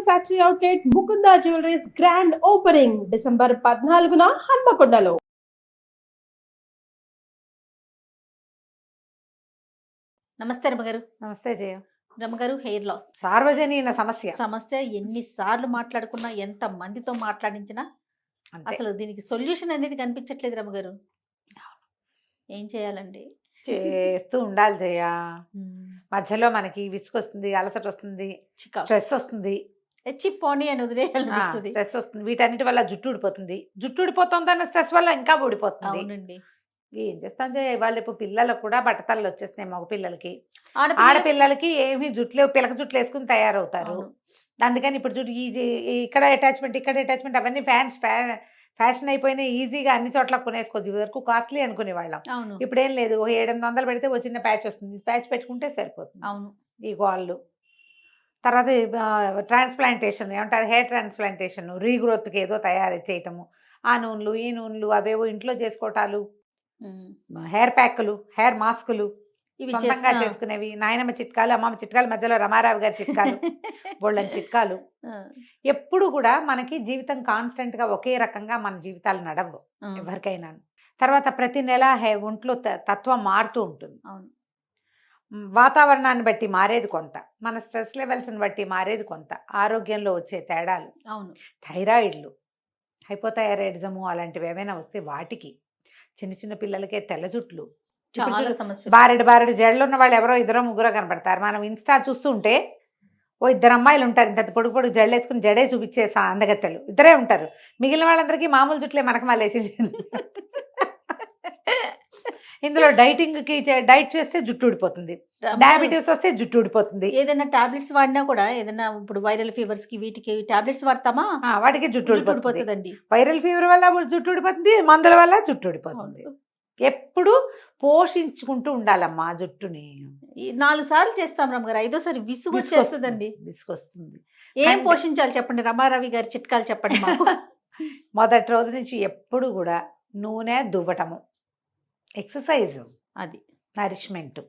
Factory outlet Mukunda jewelleries grand opening December 14న హన్మకొండలో. నమస్తే రమగారు. నమస్తే జయ. రమగారు, హెయిర్ లాస్ సార్వజనీన సమస్య ఎన్నిసార్లు మాట్లాడుకున్నా, ఎంత మందితో మాట్లాడించినా అసలు దీనికి సొల్యూషన్ అనేది కనిపించట్లేదు రమగారు. ఏం చేయాలండి? చేస్తూ ఉండాలి జయ. మధ్యలో మనకి విసుకొస్తుంది, అలసట వస్తుంది, స్ట్రెస్ వస్తుంది, పోనీ అని వదిలేయాలనిపిస్తుంది. స్ట్రెస్ వస్తుంది. వీటన్నిటి వల్ల జుట్టు ఊడిపోతుందన్న స్ట్రెస్ వల్ల ఇంకా ఊడిపోతుంది. అవునండి. ఏం చేస్తాం జయ, ఇవాళ రేపు పిల్లలకు కూడా బట్టతలు వచ్చేస్తున్నాయి. మగ పిల్లలకి, ఆడపిల్లలకి ఏమి జుట్లు పిలక జుట్లు వేసుకుని తయారవుతారు. అందుకని ఇప్పుడు జుట్టు ఇక్కడ అటాచ్మెంట్ అవన్నీ ఫ్యాషన్ అయిపోయినాయి. ఈజీగా అన్ని చోట్ల కొనేసుకోవచ్చు. వరకు కాస్ట్లీ అనుకునేవాళ్ళం. ఇప్పుడు ఏం లేదు, 700 పెడితే ఒక చిన్న ప్యాచ్ వస్తుంది. ప్యాచ్ పెట్టుకుంటే సరిపోతుంది. అవును. ఈ గోళ్ళు తర్వాత ట్రాన్స్ప్లాంటేషన్ ఏమంటారు, హెయిర్ ట్రాన్స్ప్లాంటేషన్, రీగ్రోత్కి ఏదో తయారు చేయటము, ఆ నూనెలు ఈ నూనెలు అవేవో ఇంట్లో చేసుకోవటాలు, హెయిర్ ప్యాక్లు, హెయిర్ మాస్కులు ఇవి సొంతంగా చేసుకునేవి, నాయనమ్మ చిట్కాలు, అమ్మమ్మ చిట్కాలు, మధ్యలో రమారావు గారి చిట్కాలు, బోళ్ళని చిట్కాలు. ఎప్పుడు కూడా మనకి జీవితం కాన్స్టెంట్ గా ఒకే రకంగా మన జీవితాలు నడవు ఎవరికైనా. తర్వాత ప్రతి నెల ఒంట్లో తత్వం మారుతూ ఉంటుంది. వాతావరణాన్ని బట్టి మారేది కొంత, మన స్ట్రెస్ లెవెల్స్ని బట్టి మారేది కొంత, ఆరోగ్యంలో వచ్చే తేడాలు, థైరాయిడ్లు, హైపోథైరాయిడిజము అలాంటివి ఏమైనా వస్తే వాటికి, చిన్న చిన్న పిల్లలకే తెల్ల జుట్లు, చాలా సమస్య, బారెడు జడలు ఉన్న వాళ్ళు ఎవరో ఇద్దరో ముగ్గురో కనపడతారు. మనం ఇన్స్టా చూస్తుంటే ఓ ఇద్దరు అమ్మాయిలు ఉంటారు, ఇంత పొడుగు జడలు వేసుకుని జడే చూపించే అందగత్తెలు ఇద్దరే ఉంటారు. మిగిలిన వాళ్ళందరికీ మామూలు జుట్లే, మనకు మళ్ళీ ఇందులో డైట్ చేస్తే జుట్టు ఊడిపోతుంది, డయాబెటీస్ వస్తే జుట్టు ఊడిపోతుంది. ఏదైనా టాబ్లెట్స్ వాడినా కూడా, ఏదైనా ఇప్పుడు వైరల్ ఫీవర్స్ కి వీటికి టాబ్లెట్స్ వాడతామా, వాటికి జుట్టు ఊడిపోతుందండి. వైరల్ ఫీవర్ వల్ల జుట్టు ఊడిపోతుంది, మందుల వల్ల జుట్టు ఊడిపోతుంది. ఎప్పుడు పోషించుకుంటూ ఉండాలమ్మా జుట్టుని. 4 సార్లు చేస్తాం రమ్మగారు, 5ఓసారి విసుగు వచ్చేస్తుందండి. విసుగొస్తుంది. ఏం పోషించాలి చెప్పండి, రమారవి గారి చిట్కాలు చెప్పండి మాకు. మొదటి రోజు నుంచి ఎప్పుడు కూడా నూనె దువ్వటము, ఎక్సర్సైజ్, అది నరిష్మెంట్.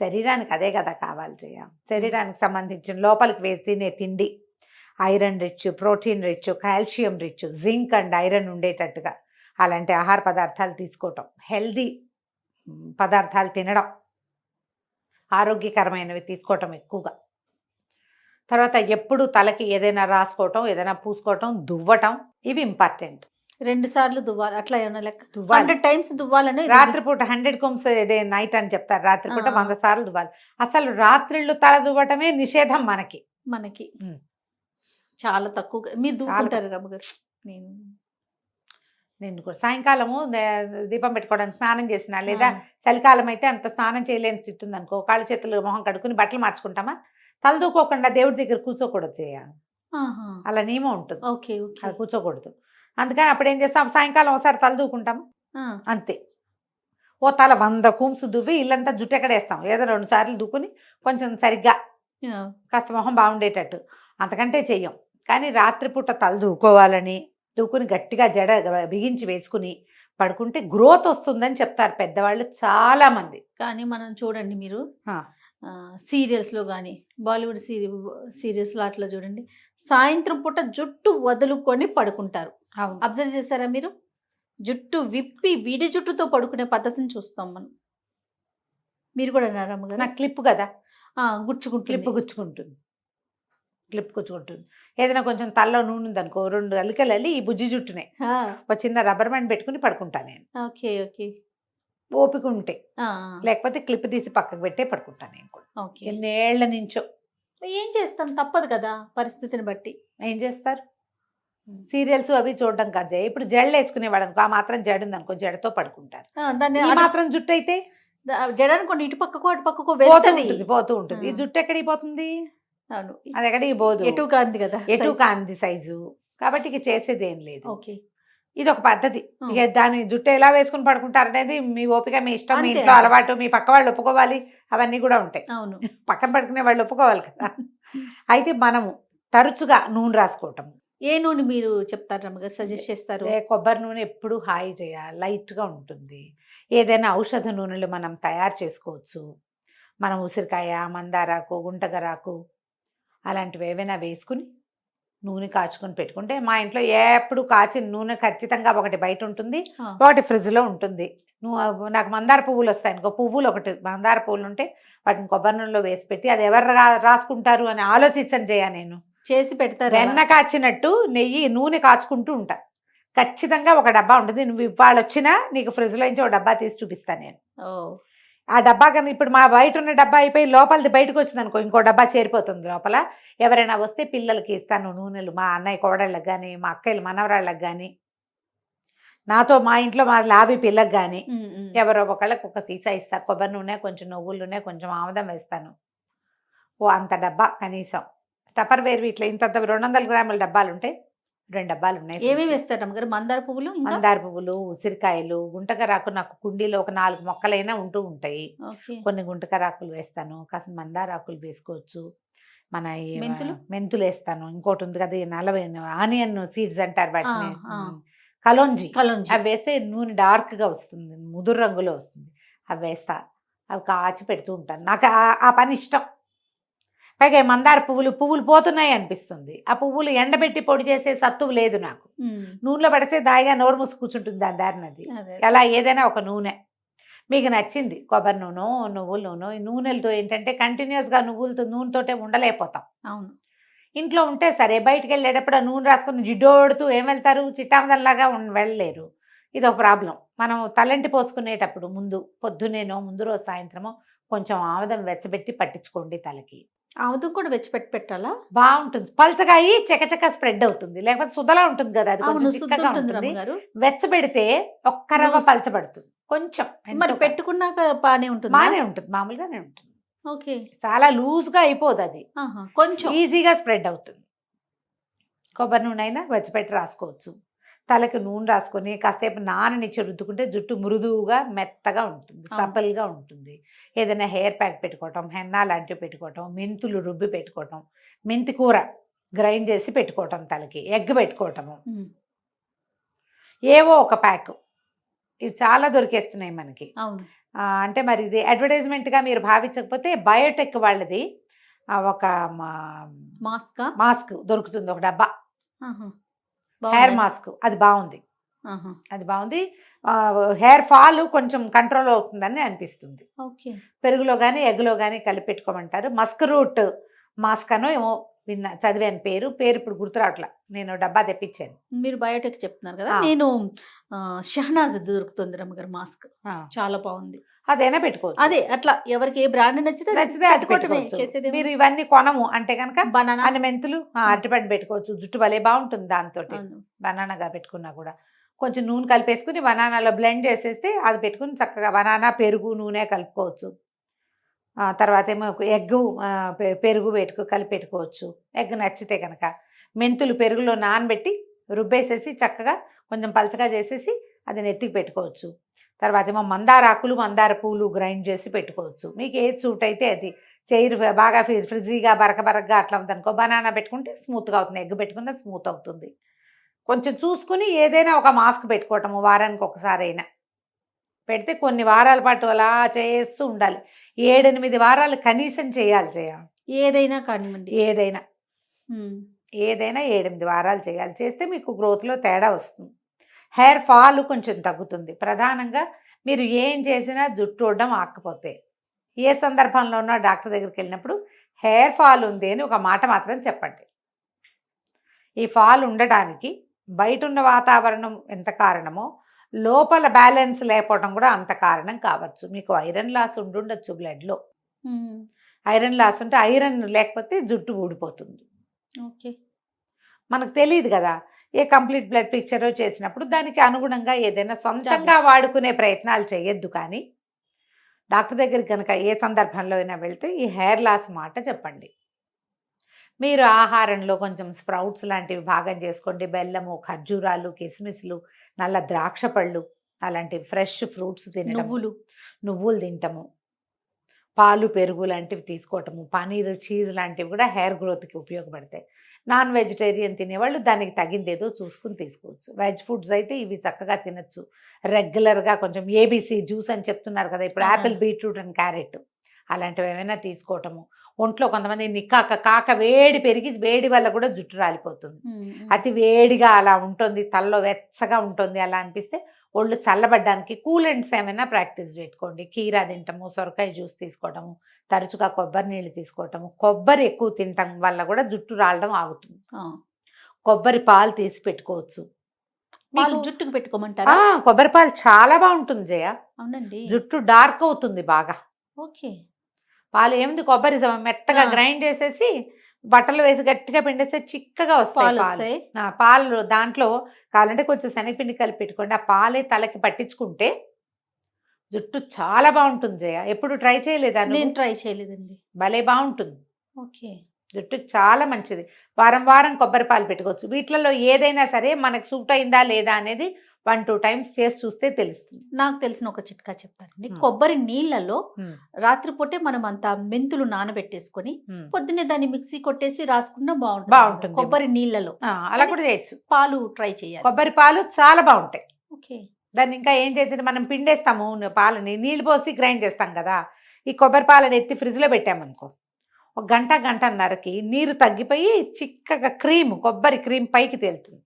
శరీరానికి అదే కదా కావాలి చేయ. శరీరానికి సంబంధించిన లోపలికి వేసి తినే తిండి iron rich, protein rich, calcium rich, zinc and iron ఉండేటట్టుగా అలాంటి ఆహార పదార్థాలు తీసుకోవటం, హెల్దీ పదార్థాలు తినడం, ఆరోగ్యకరమైనవి తీసుకోవటం ఎక్కువగా. తర్వాత ఎప్పుడు తలకి ఏదైనా రాసుకోవటం, ఏదైనా పూసుకోవటం, దువ్వటం, ఇవి ఇంపార్టెంట్. 2 సార్లు దువ్వాలి, అట్లా ఏమన్నా లెక్క 100 టైమ్స్ దువ్వాలని. రాత్రిపూట 100 combs డే నైట్ అని చెప్తారు, రాత్రిపూట 100 సార్లు దువ్వాలి. అసలు రాత్రిళ్ళు తల దువ్వటమే నిషేధం మనకి. చాలా తక్కువ. మీరు దువ్వుకుంటారు రమ్మగారు? నేను కూడా సాయంకాలము దీపం పెట్టుకోవడానికి స్నానం చేసిన, లేదా చలికాలం అయితే అంత స్నానం చేయలేని స్థితి ఉంది అనుకో, కాళ్ళు చేతులు మొహం కడుక్కుని బట్టలు మార్చుకుంటామా, తల దూకోకుండా దేవుడి దగ్గర కూర్చోకూడదు చేయాలి, అలా నియమం ఉంటుంది. అది కూర్చోకూడదు. అందుకని అప్పుడు ఏం చేస్తాం, సాయంకాలం ఒకసారి తల దూకుంటాం అంతే. ఓ తల 100 combs దువ్వి ఇల్లంతా జుట్టు ఎక్కడేస్తాం, ఏదో 2 సార్లు దుక్కుని కొంచెం సరిగ్గా కాస్త మొహం బాగుండేటట్టు, అంతకంటే చెయ్యం. కానీ రాత్రిపూట తల దూకోవాలని, దూకుని గట్టిగా జడ బిగించి వేసుకుని పడుకుంటే గ్రోత్ వస్తుందని చెప్తారు పెద్దవాళ్ళు చాలా మంది. కానీ మనం చూడండి, మీరు సీరియల్స్లో కానీ బాలీవుడ్ సీరియల్స్లో అట్లా చూడండి, సాయంత్రం పూట జుట్టు వదులుకొని పడుకుంటారు. అబ్జర్వ్ చేశారా మీరు? జుట్టు విప్పి విడి జుట్టుతో పడుకునే పద్ధతిని చూస్తాం మనం. మీరు కూడా అన్నారా అమ్మగారు? నాకు క్లిప్ కదా, క్లిప్ గుచ్చుకుంటుంది. ఏదైనా కొంచెం తలలో నూనె ఉందనుకో, 2 అలికలు వెళ్ళి ఈ బుజ్జి జుట్టునే ఒక చిన్న రబ్బర్ బ్యాండ్ పెట్టుకుని పడుకుంటాను నేను. ఓపిక ఉంటే, లేకపోతే క్లిప్ తీసి పక్కకు పెట్టే పడుకుంటాను నేను కూడా. ఎన్నేళ్ల నుంచో. ఏం చేస్తాం, తప్పదు కదా పరిస్థితిని బట్టి. ఏం చేస్తారు, సీరియల్స్ అవి చూడడం కాదు. ఇప్పుడు జడలు వేసుకునేవాడు అనుకో, ఆ మాత్రం జడ ఉంది అనుకో, జడతో పడుకుంటారు. దాన్ని మాత్రం జుట్టు అయితే జడ అనుకోండి, ఇటు పక్కకు అటు పక్కకు పోతూ ఉంటుంది. ఈ జుట్టు ఎక్కడికి పోతుంది? అది ఎక్కడికి పోదు, ఎటు కాంది కదా, ఎటు కాంది సైజు. కాబట్టి ఇక చేసేది ఏం లేదు. ఇది ఒక పద్ధతి. ఇక దాని జుట్టు ఎలా వేసుకుని పడుకుంటారు అనేది మీ ఓపిక, మీ ఇష్టం, మీ ఇంట్లో అలవాటు, మీ పక్క వాళ్ళు ఒప్పుకోవాలి, అవన్నీ కూడా ఉంటాయి. పక్కన పడుకునే వాళ్ళు ఒప్పుకోవాలి కదా. అయితే మనము తరచుగా నూనె రాసుకోవటం. ఏ నూనె మీరు చెప్తారు రమ్మగారు, సజెస్ట్ చేస్తారు? కొబ్బరి నూనె ఎప్పుడు హాయి చేయాలి, లైట్గా ఉంటుంది. ఏదైనా ఔషధ నూనెలు మనం తయారు చేసుకోవచ్చు. మనం ఉసిరికాయ, మందారాకు, గుంటగరాకు, అలాంటివి ఏవైనా వేసుకుని నూనె కాచుకొని పెట్టుకుంటే, మా ఇంట్లో ఎప్పుడు కాచిన నూనె ఖచ్చితంగా ఒకటి బయట ఉంటుంది, ఒకటి ఫ్రిడ్జ్లో ఉంటుంది. నాకు మందార పువ్వులు వస్తాయి అనుకో, పువ్వులు ఒకటి మందార పువ్వులు ఉంటే వాటిని కొబ్బరి నూనెలో వేసి పెట్టి, అది ఎవరు రాసుకుంటారు అని ఆలోచించని చేయ నేను చేసి పెడతారు. వెన్న కాచినట్టు నూనె కాచుకుంటూ ఉంటా. ఖచ్చితంగా ఒక డబ్బా ఉంటుంది. నువ్వు ఇవాళ వచ్చినా నీకు ఫ్రిడ్జ్లో నుంచి ఒక డబ్బా తీసి చూపిస్తాను నేను. ఆ డబ్బా కన్నా ఇప్పుడు మా బయట ఉన్న డబ్బా అయిపోయి లోపలిది బయటకు వచ్చింది అనుకో, ఇంకో డబ్బా చేరిపోతుంది లోపల. ఎవరైనా వస్తే పిల్లలకి ఇస్తాను నూనెలు, మా అన్నయ్య కోడళ్ళకి కానీ, మా అక్కయ్యలు మనవరాళ్ళకి కానీ, నాతో మా ఇంట్లో మా లావి పిల్లకి కానీ ఎవరో ఒకళ్ళకి ఒక సీసా ఇస్తా. కొబ్బరి నూనె, కొంచెం నువ్వుల నూనె, కొంచెం ఆముదం వేస్తాను. అంత డబ్బా కనీసం. టపర్ వేరు ఇట్లా ఇంత 200 గ్రాముల డబ్బాలు ఉంటాయి, 2 డబ్బాలు ఉన్నాయి. ఏమేమి వేస్తారు అమ్మగారు? మందార పువ్వులు, మందార పువ్వులు, ఉసిరికాయలు, గుంటకరాకు. నాకు కుండీలో ఒక 4 మొక్కలైనా ఉంటూ ఉంటాయి. కొన్ని గుంటకరాకులు వేస్తాను, కాస్త మందారాకులు వేసుకోవచ్చు. మన మెంతులు వేస్తాను. ఇంకోటి ఉంది కదా, నలభై ఆనియన్ సీడ్స్ అంటారు వాటిని, కలోంజీ. అవి వేస్తే నూనె డార్క్గా వస్తుంది, ముదురు రంగులో వస్తుంది. అవి వేస్తా, అవి కాచి పెడుతూ ఉంటాను. నాకు ఆ పని ఇష్టం. పైగా మందార పువ్వులు పోతున్నాయి అనిపిస్తుంది. ఆ పువ్వులు ఎండబెట్టి పొడి చేసే సత్తువు లేదు నాకు. నూనెలో పడితే దాయిగా నోరు మూసి కూర్చుంటుంది దాని దారినది. అలా ఏదైనా ఒక నూనె మీకు నచ్చింది, కొబ్బరి నూనె, నువ్వుల నూనె. ఈ నూనెలతో ఏంటంటే కంటిన్యూస్గా నూనెతోటే ఉండలేకపోతాం. అవును, ఇంట్లో ఉంటే సరే, బయటకు వెళ్ళేటప్పుడు ఆ నూనె రాసుకుని జిడ్డోడుతూ ఏం వెళ్తారు, చిట్టామదల్లాగా వెళ్ళలేరు. ఇది ఒక ప్రాబ్లం. మనం తలంటి పోసుకునేటప్పుడు పొద్దునేనో ముందు రోజు సాయంత్రమో కొంచెం ఆముదం వెచ్చబెట్టి పట్టించుకోండి తలకి. ఆముదం కూడా వెచ్చిపెట్టి పెట్టాలా? బాగుంటుంది. పల్చగా అయ్యి చకచక స్ప్రెడ్ అవుతుంది. లేకపోతే సుధలా ఉంటుంది కదా, అది కొంచెం చిక్కగా ఉంటుంది. వెచ్చబెడితే ఒక్క రవ్వ పలచబడుతుంది కొంచెం. మరి పెట్టుకున్నాక బానే ఉంటుంది? బానే ఉంటుంది, మామూలుగానే ఉంటుంది. ఓకే, చాలా లూజ్గా అయిపోదు, అది కొంచెం ఈజీగా స్ప్రెడ్ అవుతుంది. కొబ్బరి నూనె అయినా వెచ్చబెట్టి రాసుకోవచ్చు. తలకి నూనె రాసుకొని కాసేపు నాననిచ్చి రుద్దుకుంటే జుట్టు మృదువుగా మెత్తగా ఉంటుంది, సపల్గా ఉంటుంది. ఏదైనా హెయిర్ ప్యాక్ పెట్టుకోవటం, హెన్నా లాంటివి పెట్టుకోవటం, మెంతులు రుబ్బి పెట్టుకోవటం, మెంతి కూర గ్రైండ్ చేసి పెట్టుకోవటం, తలకి ఎగ్ పెట్టుకోవటము, ఏవో ఒక ప్యాక్. ఇవి చాలా దొరికేస్తున్నాయి మనకి. అంటే మరి ఇది అడ్వర్టైజ్మెంట్గా మీరు భావించకపోతే బయోటెక్ వాళ్ళది ఒక మాస్క్ దొరుకుతుంది, ఒక డబ్బా హెయిర్ మాస్క్. అది బాగుంది, అది బాగుంది. హెయిర్ ఫాల్ కొంచెం కంట్రోల్ అవుతుందని అనిపిస్తుంది. పెరుగులో కానీ ఎగ్లో కానీ కలిపి పెట్టుకోమంటారు. మస్క్ రూట్ మాస్క్ అనో ఏమో చదివాను, పేరు ఇప్పుడు గుర్తు రావట్లా. నేను డబ్బా తెప్పించాను. మీరు బయోటెక్ చెప్తున్నారు కదా, నేను షహనాజ్ దొరుకుతుంది రమ్మగారు మాస్క్, చాలా బాగుంది. అదైనా పెట్టుకోవచ్చు. అదే అట్లా ఎవరికి ఏ బ్రాండ్ నచ్చితే చేసేది. మీరు ఇవన్నీ కొనము అంటే కనుక బనానా అన్ని మెంతులు, అరటిపండు పెట్టుకోవచ్చు. జుట్టు భలే బాగుంటుంది దాంతో. బనానాగా పెట్టుకున్నా కూడా కొంచెం నూనె కలిపేసుకుని బనానాలో బ్లెండ్ చేసేస్తే అది పెట్టుకుని చక్కగా బనానా, పెరుగు, నూనె కలుపుకోవచ్చు. తర్వాత ఏమో ఎగ్, పెరుగు కలిపి పెట్టుకోవచ్చు. ఎగ్ నచ్చితే కనుక మెంతులు పెరుగులో నానబెట్టి రుబ్బేసేసి చక్కగా కొంచెం పలచగా చేసేసి అది నెత్తికి పెట్టుకోవచ్చు. తర్వాత ఏమో మందార ఆకులు, మందార పూలు గ్రైండ్ చేసి పెట్టుకోవచ్చు. మీకు ఏది సూట్ అయితే అది. చైర్ బాగా ఫ్రిజ్జీగా బరకగా అట్లా ఉందనుకో, బనానా పెట్టుకుంటే స్మూత్గా అవుతుంది, ఎగ్ పెట్టుకుంటే స్మూత్ అవుతుంది. కొంచెం చూసుకుని ఏదైనా ఒక మాస్క్ పెట్టుకోవటము వారానికి ఒకసారి అయినా పెడితే కొన్ని వారాల పాటు అలా చేస్తూ ఉండాలి. 7-8 వారాలు కనీసం చేయాలి. ఏదైనా కానివ్వండి, ఏదైనా 7-8 వారాలు చేయాలి. చేస్తే మీకు గ్రోత్లో తేడా వస్తుంది. హెయిర్ ఫాల్ కొంచెం తగ్గుతుంది. ప్రధానంగా మీరు ఏం చేసినా జుట్టు ఊడడం ఆకపోతే, ఏ సందర్భంలో ఉన్నా డాక్టర్ దగ్గరికి వెళ్ళినప్పుడు హెయిర్ ఫాల్ ఉంది అని ఒక మాట మాత్రం చెప్పండి. ఈ ఫాల్ ఉండటానికి బయట ఉన్న వాతావరణం ఎంత కారణమో, లోపల బ్యాలెన్స్ లేకపోవడం కూడా అంత కారణం కావచ్చు. మీకు ఐరన్ లాస్ ఉండుండొచ్చు బ్లడ్లో. ఐరన్ లాస్ ఉంటే, ఐరన్ లేకపోతే జుట్టు ఊడిపోతుంది. ఓకే, మనకు తెలియదు కదా. ఏ కంప్లీట్ బ్లడ్ పిక్చర్ చేసినప్పుడు దానికి అనుగుణంగా ఏదైనా సొంతంగా వాడుకునే ప్రయత్నాలు చేయొద్దు. కానీ డాక్టర్ దగ్గరికి కనుక ఏ సందర్భంలో అయినా వెళ్తే ఈ హెయిర్ లాస్ మాట చెప్పండి. మీరు ఆహారంలో కొంచెం స్ప్రౌట్స్ లాంటివి భాగం చేసుకోండి. బెల్లము, ఖర్జూరాలు, కిస్మిస్లు, నల్ల ద్రాక్ష పళ్ళు, అలాంటి ఫ్రెష్ ఫ్రూట్స్ తినడం, నువ్వులు తింటము, పాలు, పెరుగు లాంటివి తీసుకోవటము, పనీర్, చీజ్ లాంటివి కూడా హెయిర్ గ్రోత్కి ఉపయోగపడతాయి. నాన్ వెజిటేరియన్ తినేవాళ్ళు దానికి తగిందేదో చూసుకుని తీసుకోవచ్చు. వెజ్ ఫుడ్స్ అయితే ఇవి చక్కగా తినచ్చు. రెగ్యులర్గా కొంచెం ఏబీసీ జ్యూస్ అని చెప్తున్నారు కదా ఇప్పుడు, యాపిల్, బీట్రూట్ అండ్ క్యారెట్ అలాంటివి ఏమైనా తీసుకోవటము. ఒంట్లో కొంతమంది నిక్కాక కాక వేడి పెరిగి వేడి వల్ల కూడా జుట్టు రాలిపోతుంది. అతి వేడిగా అలా ఉంటుంది, తలలో వెచ్చగా ఉంటుంది అలా అనిపిస్తే ఒళ్ళు చల్లబడ్డానికి కూలెంట్స్ ఏమైనా ప్రాక్టీస్ పెట్టుకోండి. కీరా తింటాము, సొరకాయ జ్యూస్ తీసుకోవటము, తరచుగా కొబ్బరి నీళ్ళు తీసుకోవటము, కొబ్బరి ఎక్కువ తినటం వల్ల కూడా జుట్టు రాలడం ఆగుతుంది. కొబ్బరి పాలు తీసి పెట్టుకోవచ్చు. పాలు జుట్టుకు పెట్టుకోమంటారా? కొబ్బరి పాలు చాలా బాగుంటుంది జయ. అవునండి, జుట్టు డార్క్ అవుతుంది బాగా. ఓకే. పాలు ఏముంది, కొబ్బరి మెత్తగా గ్రైండ్ చేసేసి బట్టలు వేసి గట్టిగా పిండేస్తే చిక్కగా వస్తాయి పాలు. దాంట్లో కావాలంటే కొంచెం శనగపిండి కలిపి పెట్టుకోండి. ఆ పాలే తలకి పట్టించుకుంటే జుట్టు చాలా బాగుంటుంది జయ. ఎప్పుడు ట్రై చేయలేదా? నేను ట్రై చేయలేదండి. భలే బాగుంటుంది. ఓకే, జుట్టుకి చాలా మంచిది. వారం వారం కొబ్బరి పాలు పెట్టుకోవచ్చు. వీటిలలో ఏదైనా సరే మనకు సూట్ అయిందా లేదా అనేది 1-2 టైమ్స్ చేసి చూస్తే తెలుస్తుంది. నాకు తెలిసిన ఒక చిట్కా చెప్తానండి. కొబ్బరి నీళ్ళలో రాత్రిపూటే మనం అంతా మెంతులు నానబెట్టేసుకొని పొద్దున్నే దాన్ని మిక్సీ కొట్టేసి రాసుకున్నా బాగుంటుంది. కొబ్బరి నీళ్ళలో అలా కూడా చేయొచ్చు. పాలు ట్రై చేయాలి. కొబ్బరి పాలు చాలా బాగుంటాయి. ఓకే. దాన్ని ఇంకా ఏం చేసి మనం పిండేస్తాము పాలని, నీళ్ళు పోసి గ్రైండ్ చేస్తాం కదా. ఈ కొబ్బరి పాలను ఎత్తి ఫ్రిడ్జ్లో పెట్టామనుకో, 1 గంటన్నరకి నీరు తగ్గిపోయి చిక్కగా కొబ్బరి క్రీమ్ పైకి తేలుతుంది.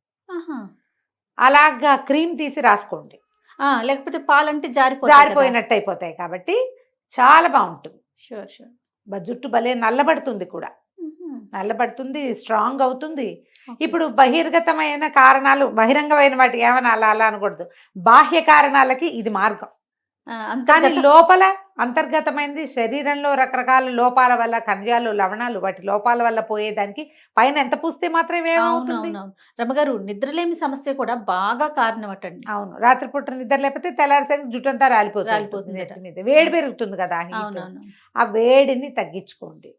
అలాగా క్రీమ్ తీసి రాసుకోండి. లేకపోతే పాలంటే జారిపోయినట్టు అయిపోతాయి. కాబట్టి చాలా బాగుంటుంది. Sure sure. జుట్టు భలే నల్లబడుతుంది కూడా, నల్లబడుతుంది, స్ట్రాంగ్ అవుతుంది. ఇప్పుడు బహిర్గతమైన కారణాలు, బహిరంగమైన వాటికి ఏమైనా అలా అనకూడదు. బాహ్య కారణాలకి ఇది మార్గం. కానీ లోపల అంతర్గతమైనది శరీరంలో రకరకాల లోపాల వల్ల, ఖనిజాలు, లవణాలు, వాటి లోపాల వల్ల పోయేదానికి పైన ఎంత పూస్తే మాత్రమే ఏమవుతుంది. రమగారు, నిద్రలేమి సమస్య కూడా బాగా కారణం అటండి. అవును, రాత్రిపూట నిద్ర లేకపోతే తెల్లారిసరికి జుట్టు అంతా రాలిపోతుంది. వేడి పెరుగుతుంది కదా, ఆ వేడిని తగ్గించుకోండి.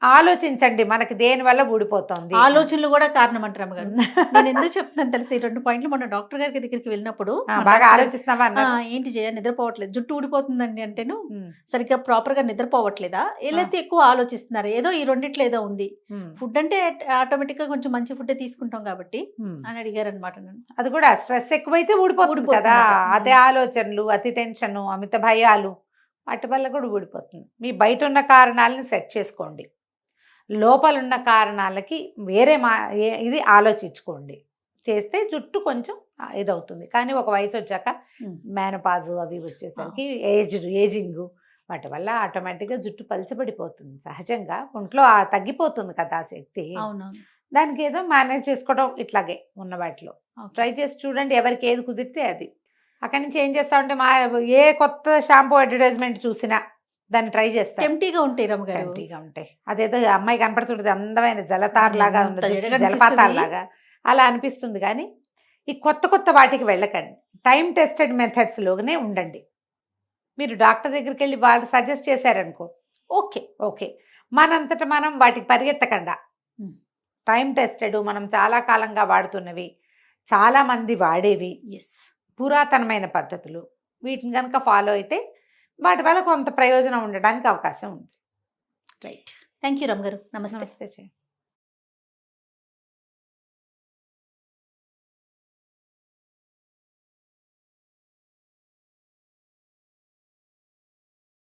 ఆలోచించండి, మనకి దేని వల్ల ఊడిపోతుంది. ఆలోచనలు కూడా కారణం అంటారు అమ్మగారు. నేను ఎందుకు చెప్తున్నాను తెలిసి, 2 పాయింట్లు. మొన్న డాక్టర్ గారి దగ్గరికి వెళ్ళినప్పుడు బాగా ఆలోచిస్తున్నావా, ఏంటి చేయ నిద్రపోవట్లేదు, జుట్టు ఊడిపోతుందండి అంటేను సరిగ్గా ప్రాపర్ గా నిద్రపోవట్లేదా, లేకపోతే ఎక్కువ ఆలోచిస్తున్నారు, ఏదో ఈ రెండిట్లో ఏదో ఉంది. ఫుడ్ అంటే ఆటోమేటిక్ గా కొంచెం మంచి ఫుడ్ తీసుకుంటాం కాబట్టి అని అడిగారు అనమాట. అది కూడా స్ట్రెస్ ఎక్కువైతే ఊడిపోతుంది కదా. అదే ఆలోచనలు, అతి టెన్షన్, అమిత భయాలు, వాటి వల్ల కూడా ఊడిపోతుంది. మీ బయట ఉన్న కారణాలను సెట్ చేసుకోండి. లోపల ఉన్న కారణాలకి వేరే ఇది ఆలోచించుకోండి. చేస్తే జుట్టు కొంచెం ఇదవుతుంది. కానీ ఒక వయసు వచ్చాక మేనపాజు అవి వచ్చేసరికి ఏజింగ్ వాటి వల్ల ఆటోమేటిక్గా జుట్టు పలచబడిపోతుంది. సహజంగా ఒంట్లో తగ్గిపోతుంది కదా శక్తి. దానికి ఏదో మేనేజ్ చేసుకోవడం ఇట్లాగే ఉన్న వాటిలో ట్రై చేసి చూడండి. ఎవరికి ఏది కుదిరితే అది. అక్కడి నుంచి ఏం చేస్తామంటే ఏ కొత్త షాంపూ అడ్వర్టైజ్మెంట్ చూసినా దాన్ని ట్రై చేస్తాను. టెంప్టీగా ఉంటాయి రమగారు, టెంప్టీగా ఉంటాయి. అదేదో అమ్మాయి కనపడుతుంటుంది, అందమైన జలతార్ లాగా జలపాతాల లాగా అలా అనిపిస్తుంది. కానీ ఈ కొత్త వాటికి వెళ్ళకండి. టైం టెస్టెడ్ మెథడ్స్లోనే ఉండండి. మీరు డాక్టర్ దగ్గరికి వెళ్ళి వాళ్ళు సజెస్ట్ చేశారనుకో, ఓకే. మనంతటా మనం వాటికి పరిగెత్తకుండా, టైం టెస్టెడ్, మనం చాలా కాలంగా వాడుతున్నవి, చాలా మంది వాడేవి, పురాతనమైన పద్ధతులు, వీటిని కనుక ఫాలో అయితే వాటి వల్ల కొంత ప్రయోజనం ఉండడానికి అవకాశం ఉంది. రైట్. థ్యాంక్ యూ రమ్ గారు. నమస్తే.